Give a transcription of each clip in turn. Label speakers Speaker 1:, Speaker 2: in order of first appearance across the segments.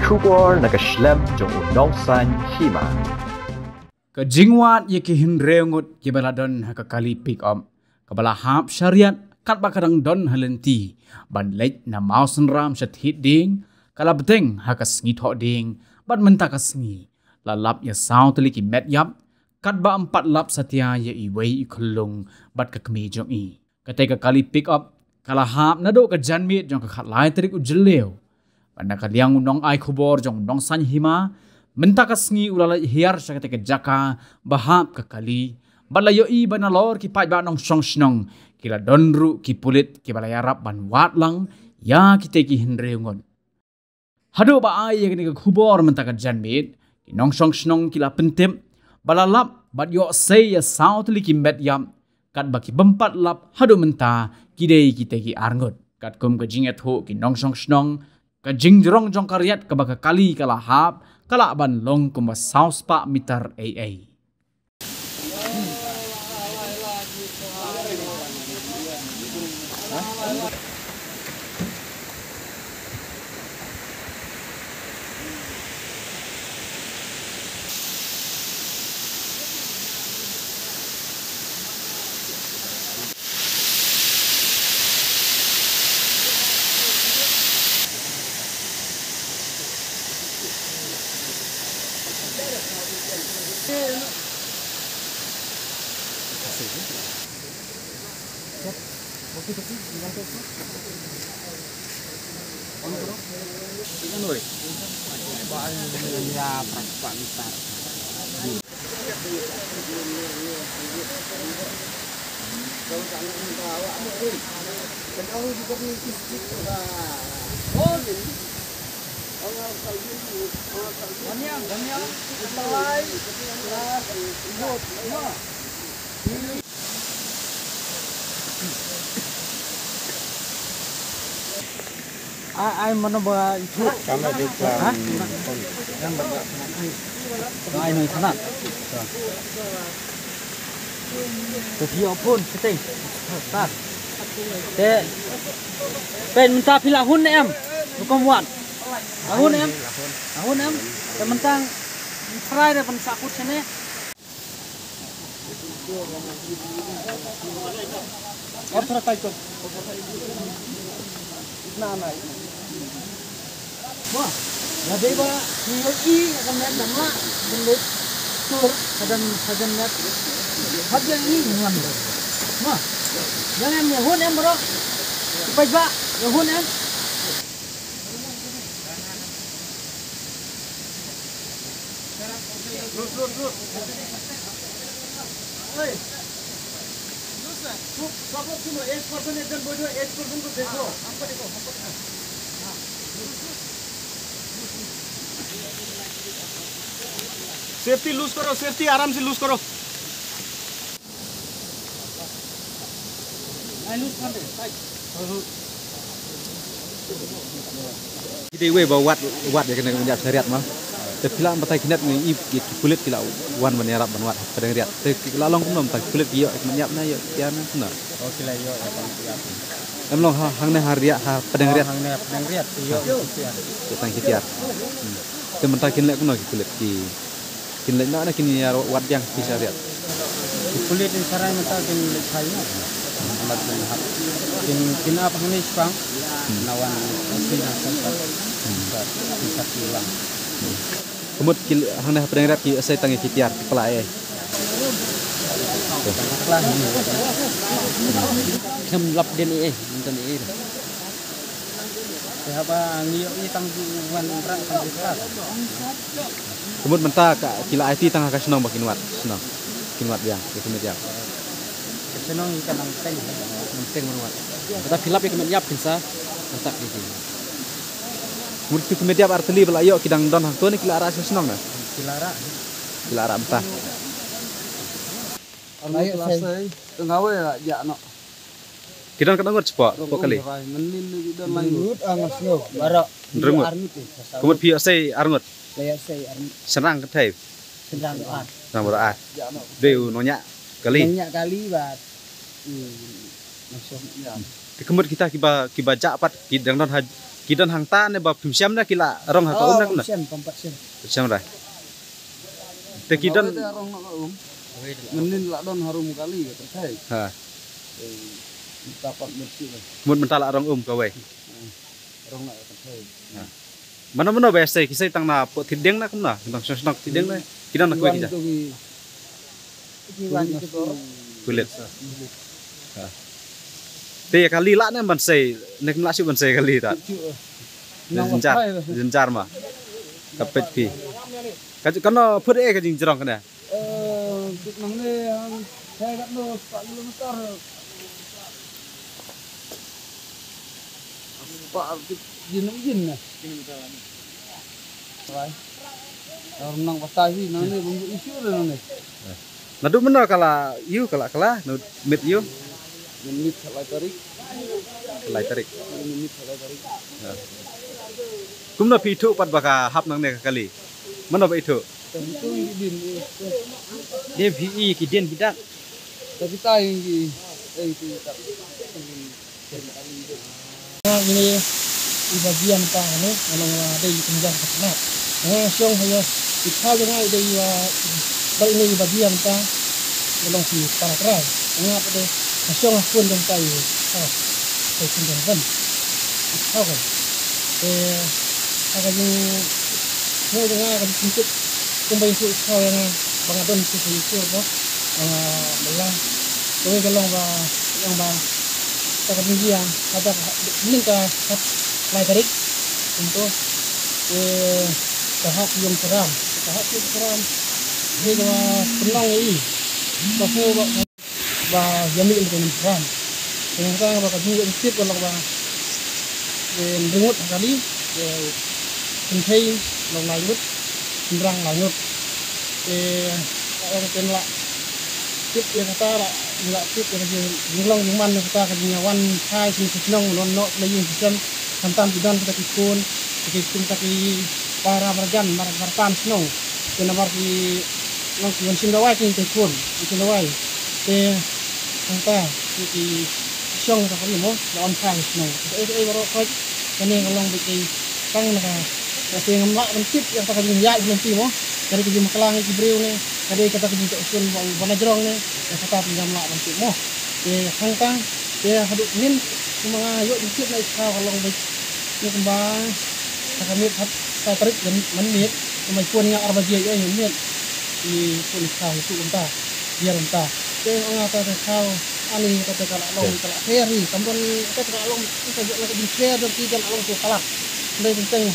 Speaker 1: Kubor nakaslab jong udongsan hima.
Speaker 2: Kejingwat ye ki hinreungut ki baladon hakakali pick up. Kabala hap syariat kat bakadang don halenti. Ban lej na mausen ram syat hit ding. Kala beteng hakas ngit hok ding. Ban mentakas ngi. Lalap ya saw tuli ki met yap. Kat ba 4 lap satya ye iwei ikulung. Bat kakmi jong i. Ketika kali pick up. Kala hap nado ka janmit jong kakat lai terik ujelew. Pada kaliang undong ai kubor jong undong san hima. Mentakas ngi ulala hiar sa ketika jaka. Bahap kekali. Balayo i banalor ki pai ba nong song snong. Kila donru ki pulit ki balayarap ban wat lang. Ya kita ki hinreungon. Hado ba ai yang ni kubor mentakas janmit. Ki nong song snong kila pentip. Balalap bat yo say ya saw tuli ki met yam. Kat baki bempat lap hado menta kidei kita ki arngot. Kat kum kejinget ho ki nong song snong. Kajing jerong jong karyat kabaka kali kala hap. Kala ban long kumba saus pa mitar AA.
Speaker 3: Ai mana buat itu? Kami di dalam. Ai ni sana. Tapi pun setting. Tak. Pen minta pilih hun em. Bukan buat. Hun em. Hun em. Yang mentang try dah pen sakut sini. Apa tak ikut? Nah. Wah, jadi ba ni akan net nama bentuk tur sadan net. Habis ini muan. Wah, jangan nyahun em bro. Baik ba, nyahun em. Look. Hey. सब सुनो 8% एकदम बोलो 8% को देखो हमको देखो safety loose करो सेफ्टी आराम से लूज करो नहीं लूज कर दे
Speaker 4: Kita we bawa wat ya kena menjadi syariat mah. Terpila batai kinat ni kulit kila wan menyarap ban wat pada ngriat. Kila long kumnom tak kulit yo menyap na yo tiana benar.
Speaker 3: Oh kila yo siap.
Speaker 4: Emlong hang na haria ha pada ngriat.
Speaker 3: Hang na pada ngriat yo siap.
Speaker 4: Tang kitiar. Tementak kinlek kuno kulit ki. Kinlek na kini ya wat yang ki syariat.
Speaker 3: Kulit ni sarai mata kinlek saya. Amat menhap. Kin apa ni sepang? Nawan sina sempat. Bisa hilang.
Speaker 4: Kemud hang na pada ngriat ki asai tang kitiar kepala ai.
Speaker 3: Kelah ni. Kem lap den ni minta ni. Siapa ngiyo ni tanggungan rak tanggungan.
Speaker 4: Kemud mentak kila IT tang ka senong bakin wat senong. Kinwat yang kemud yang.
Speaker 3: Senong ikan nangteng.
Speaker 4: Nangteng menwat. Kita filap ya kemud yap kinsa mentak di sini. Kemud kemud yap arteli bela yo kidang don hang tu ni kila ara senong na. Kila ara mentah.
Speaker 3: Ayo selesai. Ngawe ya no.
Speaker 4: Kita kan ngot cepat kok kali.
Speaker 3: Menin dan langut angasno. Bara.
Speaker 4: Rengut. Kemud pio sei arngot.
Speaker 3: Laya sei arngot.
Speaker 4: Senang ke thai.
Speaker 3: Senang ar.
Speaker 4: Senang bara. Deu nonya kali.
Speaker 3: Nonya kali bat. Masuk ya.
Speaker 4: Kemud kita kiba jak pat kidang don Kidan hang ta ne bab siam na kila rong ha ka um na kuna.
Speaker 3: Siam pampat siam.
Speaker 4: Siam rai. Te kidan
Speaker 3: Rong nak menin lak don harum kali terkai.
Speaker 4: ha
Speaker 3: Tapak mesti
Speaker 4: mun mentala rong ka we.
Speaker 3: rong nak terkai.
Speaker 4: Mana biasa kisah tang na po tideng na kuna. Tang sosnak tideng na. Kidan na kwe kita.
Speaker 3: Iwan itu
Speaker 4: Kulit. Te kali la ne ban sei nek la ban sei kali ta. Jencar ma. Kapet pi. Kana phut e ka jing jrong kana.
Speaker 3: Nang ni saya kat no 4 kilometer. Pak jin na. Right. Orang nang pasai ni nang ni bumbu isu nang ni.
Speaker 4: Nadu mana kala yu kala mit yu
Speaker 3: Minit salai tarik.
Speaker 4: tarik.
Speaker 3: Minit salai tarik.
Speaker 4: Kumna pi thu pat baka hap nang ne kali. Mana ba itu?
Speaker 3: Itu din.
Speaker 4: Dia PE kiden bidak.
Speaker 3: Tapi tai itu tak. Ini di bagian tang ni kalau ada di penjang kesenat. Siang saya kita jangan ada di ini di bagian tang belum si para kerai. Ingat ada siang pun yang tai. Saya tinggal kan. Tahu kan? Akan ni jangan akan cukup kembali ke kau yang bangadon tu itu apa? Belang. Kau kalau yang tak dia ada minta lai tarik untuk tahap yang seram dia penang ini tapi bah jamil itu seram yang kita bakal juga ikut kalau bah rengut kali penting long lanjut sendrang lanjut orang kenal tip yang kata lah nggak tip yang bilang cuman kita kenyawan hai sini senang non lagi bisa santan bidan kita ikun tapi para marjan marpan senang kenapa di nong kian sindawai kita ikun sindawai santan di siang kita kali mau lawan hai senang baru kau kene kalau bikin tang nak kasi ngamak mentip yang tak kajing ya nanti mo dari kajing makalang ibreu ni dari kata kajing usun bana jerong ni yang kata pinjam mak mentip mo hangtang dia haduk min mga yuk mentip na ikhaw kalau baik ni kembang kami tak tarik dan menit kami pun yang arba dia yang menit di pun ikhaw itu entah biar entah dia ngata ikhaw ani kata kalau long kalau ferry kampun kata kalau long kita lagi di share dan tidak long tu kalah dari penting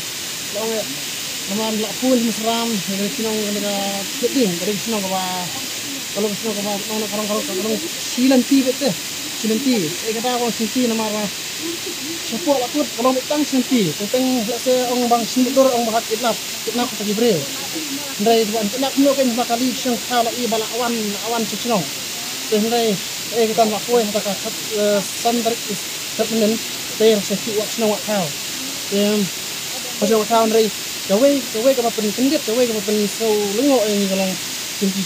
Speaker 3: long nama lak pun mesram dari sinong dengan keding dari sinong kalau sinong kalau silanti betul silanti kata orang silanti nama support lak pun kalau mitang silanti penting saya orang bang sindur orang bahat kidnap kita gibril dari nak no kan bakali sing khala i balawan awan sinong dari kita nak kuih kata standar terpenuh dari sesuatu sinong kau pasal tahun dari gawe ke apa pendek gawe ke apa so lengok ini kalau tinggi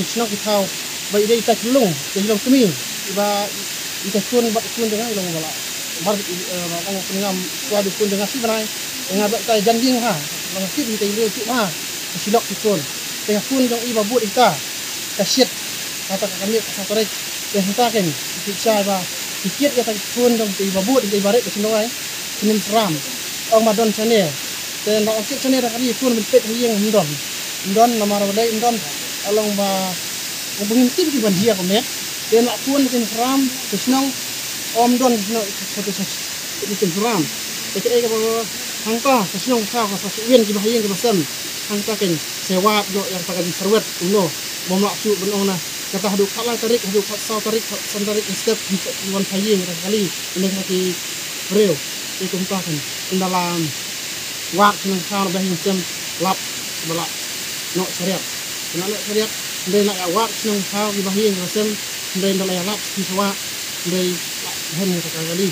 Speaker 3: sinok kita baik dia tak lung keming iba kita pun dengan long bala mar orang pengam suadu pun dengan si berai dengan tak janjing ha orang sit kita ilmu tu ha silok pun tengah pun yang iba buat kita kasyet kata kami satu rek yang kita kan kita ba dikit kata pun dong iba buat iba rek kesenoi senin seram orang madon sana dan nak aktif sana dah kali pun bentuk yang ndon nama radai ndon along ba ngubungin tim di bandia komet dan nak pun mungkin seram kesenang om don kesenang satu mungkin seram jadi kalau hangka kesenang kau kalau wien di bahaya di basan hangka kan sewa jo yang pakai serwet uno mau maksud benong na kata haduk kalah tarik haduk sau tarik sandarik step di wan saying kali ini lagi real itu kan dalam waktu yang kau dah macam lap belak nak syariat dia nak waktu yang kau di bahagian macam dia nak lap di sawah dia hen kali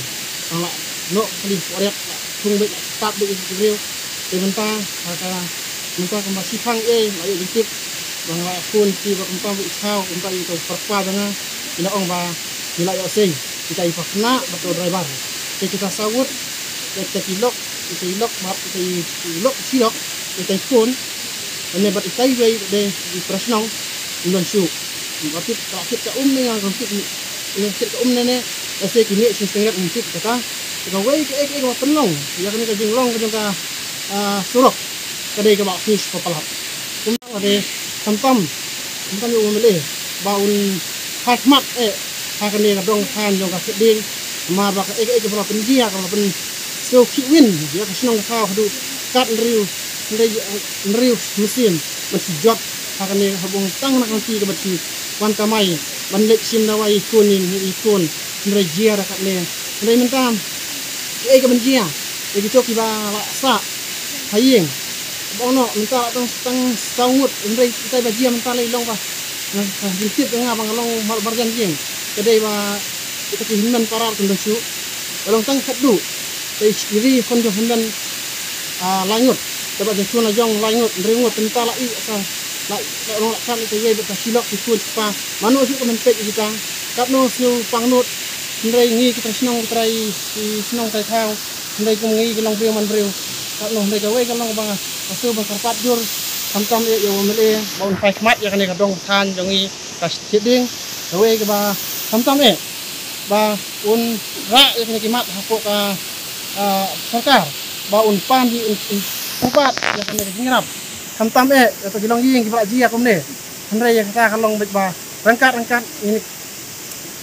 Speaker 3: kalau nak kali syariat tung baik tak baik real dia mentah kembali pang lalu dikit bahwa pun ti berkumpul kau kumpul itu perpa dengan bila orang bah bila yang sing kita ipakna betul driver kita sawut kita kilok itai lok map itai lok silok itai pun ane bat itai wei de di prasnong non syu berarti terakhir ke ni yang rumput ini ke nene ase kini sin tengah rumput kata wei ke ma penlong ya kini ke jinglong ke jangka surok kadai ke bak fish papalap kumang ade tam yo mele baun khmat hakane ka dong khan jong ka ding ma ba ka ke pala penjia ka pen so kiwin ya ka snong ka hadu kat riu mesin masih job hakane habung tang nak nanti ke bati wan kamai ban lek sim na wai kunin ikun ndre jia ra kat ne ndre mentam ke benjia ke choki ba sa hayeng bono minta tong taungut ndre kita bajia minta lai long ba nah dikit nga bang long barjan jing kedai ba kita kihiman parar tundang syu kalau tang khadu tai iri konjo hendan langut dapat jun jong langut ndrengut tenta lai asa lai orang kan itu ye betul silok ikut pa manu syu ko menpek kita kapno syu pangnut ndrei ngi kita senong senong tai khao ndrei ko ngi long priu man priu kapno ndrei ka we ka long bang asu bang karpat jur tam yo mele baun pai khmat ya kane ka dong than jongi kas tiding we ka ba tam ba un ra ya kane kimat hapo ka sarkar ba un pan di upat ya kane ngrap tam atau gilong ying kibra jia komne ndrei ya kata kalong bet ba rangkat ini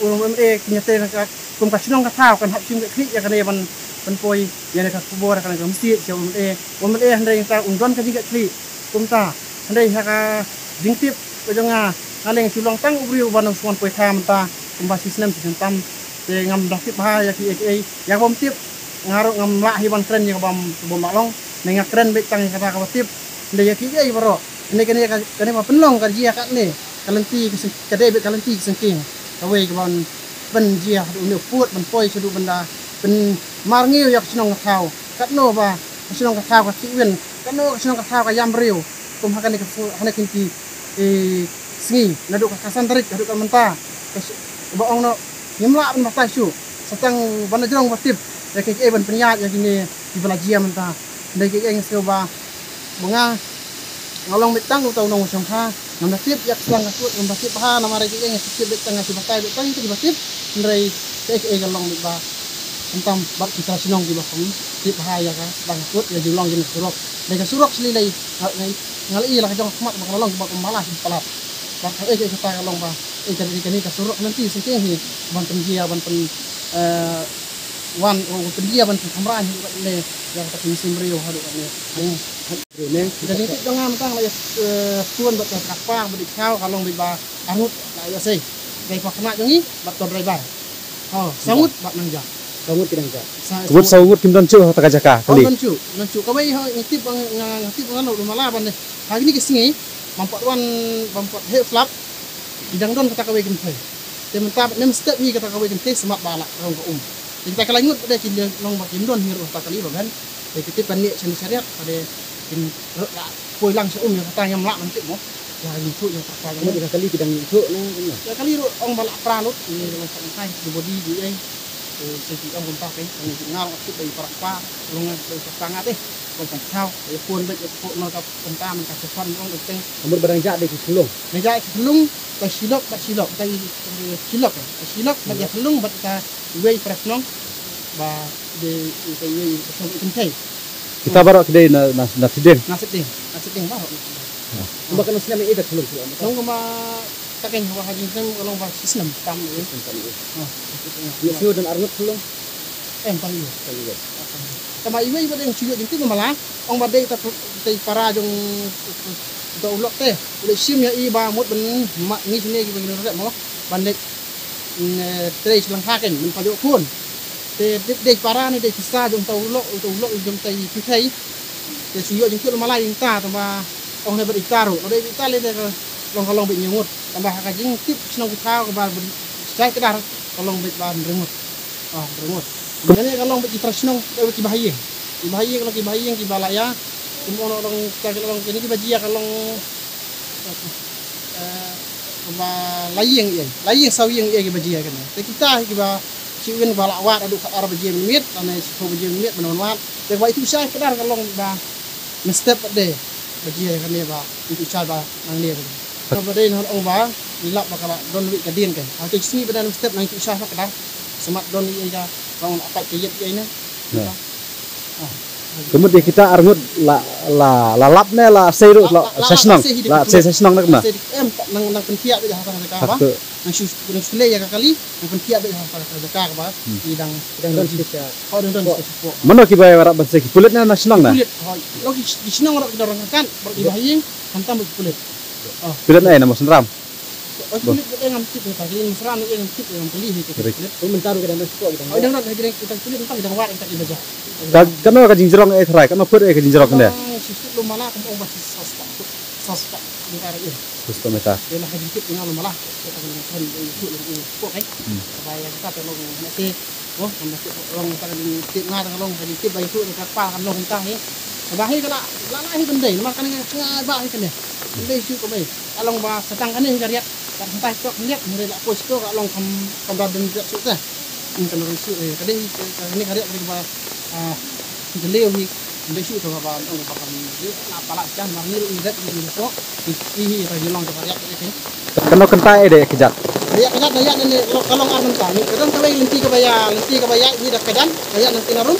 Speaker 3: un kinyate rangkat kum ka sinong ka thao kan hap sim kli ya kane ban poi ya ka kubor kan ka mesti jo ndrei ndrei ta undon ka jiga kli kumta ndai haka dingtip pejonga ngaleng sulong tang ubriu banang suan poi tham ta kumba sistem tam te ngam dakip ha ya ki ya bom tip ngaruk ngam la hiban tren yang bom malong nenga kren be tang kata ka tip ndai ya ki ai baro ini kene ma penlong ka jia kat ne kalenti kade be kalenti sengking kawe ka ban ben jia unu put ban poi sedu benda ben marngiu yak sinong khao katno ba sinong khao ka kiwin kano sinong khao ka yam riu kum hakan ke hana kinti sngi nadu ka kasan tarik nadu ka menta ba ong no nyimla ban mata syu satang ban jrong batip ya ke ban penyat ya kini di belajia menta ndai ke eng ba bunga ngolong betang utau nong songkha nam batip yak sang ka kut batip ha namare ke eng sip betang si batai betang itu batip ndai ke galong ba entam bat kita sinong di bakong tip bahaya ka bang kut ya julong jenis surok mereka surok selilai ngali lah jong mak makalong bak malas palap bak kita kalong ba jadi ka surok nanti sengkeh hi ban penjia ban pen wan penjia ban kamran ne yang tak musim rio hadu ne jadi tik dong am tang la tuan bat kapar bedik kau kalong bi ba angut la ya sei dai pak kena jongi bat ton rai bar oh sangut bat nanja sangut kidang ja
Speaker 4: Kebut sangut kimdan cu tak jaka kali
Speaker 3: nancu kawai ngitip ngalo lumala ban ne hari ni kesingi mampat wan mampat he flap bidang don kata kawai kimpai tementap nem step ni kata kawai kimpai semak balak rong ka kita kalangut pada kinda long bak kimdon hiru tak kali ban kitip kan ni cari syariat pada kin poi lang seum yang kata yang melak nanti mo ya itu yang terkait yang kali kidang itu ya kali ong balak pralut ni long santai di body di ai segi ong kontak ngal aktif dari parak pa longan dari sangat kon thao e pun bet ko no ka konta man ka sefan ong teng amur barang jak de sulung meja sulung ka silok tai silok bat ya sulung bat ka wei presnong ba de kai wei so kentai
Speaker 4: kita baru kedai na tideng
Speaker 3: baru mbak kan sinam ida sulung nong ma takeng wa hajin kan long ba sistem tam ni ya sio dan arnut sulung pali kama iwe ba deng ciyo jinti malah ong ba dei ta para jong do ulok teh ule sim ya iba mut ben ngi sini gi begini rek mo bandek tres lang haken men pajo kun te dei para ni dei kisa jong ta ulok jong tai pisai te ciyo jinti malah inta tamba ong ne beritaru dei itale de long kalong be nyungut tambah ka jing tip senong kau ke bar sai kedar kalong be ban rengut rengut kemudian kalong be trasnong be bahaya kalau bahaya ki balaya kumono orang kalong kini ki bajia kalong ba layeng sawieng ki bajia kan te kita ki ba ชีวิตบาลาวาดอดุขารบเจียมมิดในโคบเจียมมิดมันวาดแต่ว่าitu saya kedar kalau ba mesti pada bajia kan dia ba itu saya ba nang dia kalau pada ini orang ba lilap bakal don wik kadin kan atau sini pada mesti nang itu saya kedar semat don ini ya orang apa kayat ini
Speaker 4: Kemudian kita armut lap ne la seru la sesnong la sesnong nak mana?
Speaker 3: Nang pentia be hafal ka ba? Nang sule ya kali nang pentia be hafal ka ba? Idang don sisa. Oh don sisa.
Speaker 4: Mana ki bay warak banse ki pulit na sesnong na?
Speaker 3: Pulit. Lo ki senong rak dorong kan berdi bahing hantam pulit. Oh.
Speaker 4: Pulit na nama senram.
Speaker 3: Oh pulit be ngam tip ka lin seram ni ngam tip ngam kali ni. Oh mentaru ka dan siko kita. Oh dang rak hadirin kita pulit entah dang war entah ibaja.
Speaker 4: Kano ka jinjrong e thrai kano put e ka jinjrong ne
Speaker 3: sisuk lu malah kan obat sasta negara ini
Speaker 4: susto meta
Speaker 3: dia lah hajit dengan lu malah kita kan itu lu kok kan supaya kita tolong nanti oh nanti orang kan tip ngar long hajit bayi itu dekat pa kan long entah ni bahi kala lana hi bendai makan ngai ba hi kan ne bendai su ko bai along ba setang kan ni kariat kan entah kok lihat mulai nak post ko along kam dan su ta kan rusu kadai ni kariat bagi ba jeleu ni bendai su to ba ong ba kan ni na pala chan mar ni idat ni ko ini ta jelong to kariat ni
Speaker 4: kano kentai de kejat
Speaker 3: dia kejat daya ni kalau arman ta ni kadang kawai lenti ka baya ni dak kedan daya nanti narum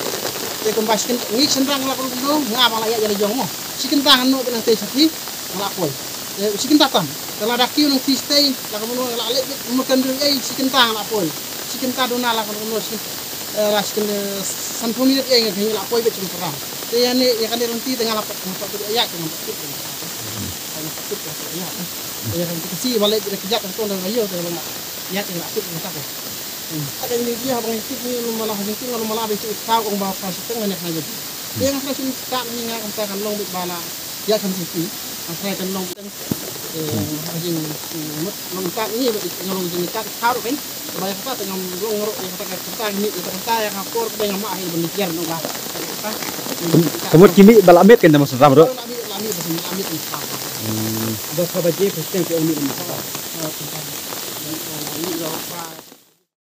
Speaker 3: te kumbaskin ni senrang la pun do ngapa la ya jadi jong mo sikin tangan no benang te sati ngalapoi sikin tatam kalau daki nang ti stay la kamu la lek makan dulu sikin tangan lapoi sikin ta dona la kamu sikin raskin sanpuni ni yang ngi lapoi be perang te ya ni ya kan renti tengah lapat tu ya kan patut ana patut ya ya kan kasi balik kejat tu nang ayo te bang ya te patut ngata ko ada ini dia abang itu ni lu malah henti lu malah besok kau orang bawa pas tengah nak aja dia ngah kasi tak ni ngah kan long bit bala ya kan sini asal kan long teng hajing mut long tak ni long jeng tak kau kan supaya kita tengah long ngorok yang kata kita ni kita yang akor dengan mak akhir benikian no bah
Speaker 4: kemudian kini balamit kan nama senram bro
Speaker 3: lamit ni ada sahabat je presiden ke uni ni